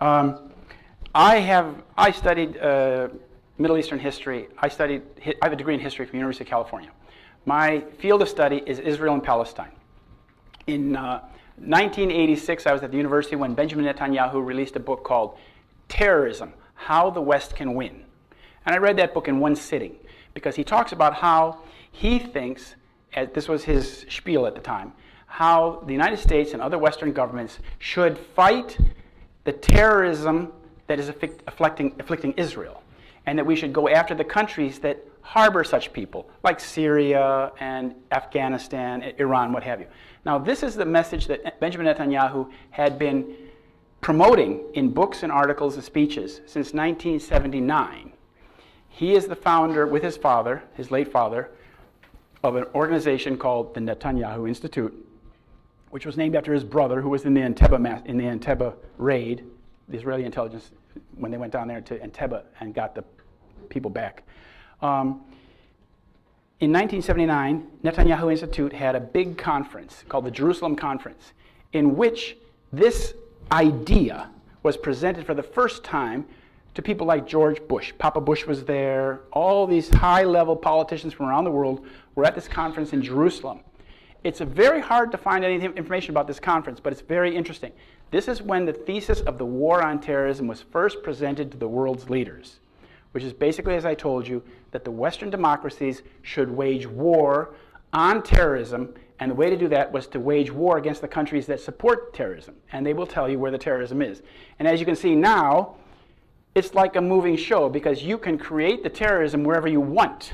I studied Middle Eastern history. I have a degree in history from the University of California. My field of study is Israel and Palestine. In 1986, I was at the university when Benjamin Netanyahu released a book called Terrorism: How the West Can Win. And I read that book in one sitting because he talks about how he thinks, this was his spiel at the time, how the United States and other Western governments should fight the terrorism that is afflicting Israel, and that we should go after the countries that harbor such people, like Syria and Afghanistan, Iran, what have you. Now, this is the message that Benjamin Netanyahu had been promoting in books and articles and speeches since 1979. He is the founder, with his father, his late father, of an organization called the Netanyahu Institute, which was named after his brother, who was in the Entebbe raid, the Israeli intelligence, when they went down there to Entebbe and got the people back. In 1979, Netanyahu Institute had a big conference called the Jerusalem Conference, in which this idea was presented for the first time to people like George Bush. Papa Bush was there. All these high-level politicians from around the world were at this conference in Jerusalem. It's very hard to find any information about this conference, but it's very interesting. This is when the thesis of the war on terrorism was first presented to the world's leaders, which is basically, as I told you, that the Western democracies should wage war on terrorism, and the way to do that was to wage war against the countries that support terrorism, and they will tell you where the terrorism is. And as you can see now, it's like a moving show, because you can create the terrorism wherever you want.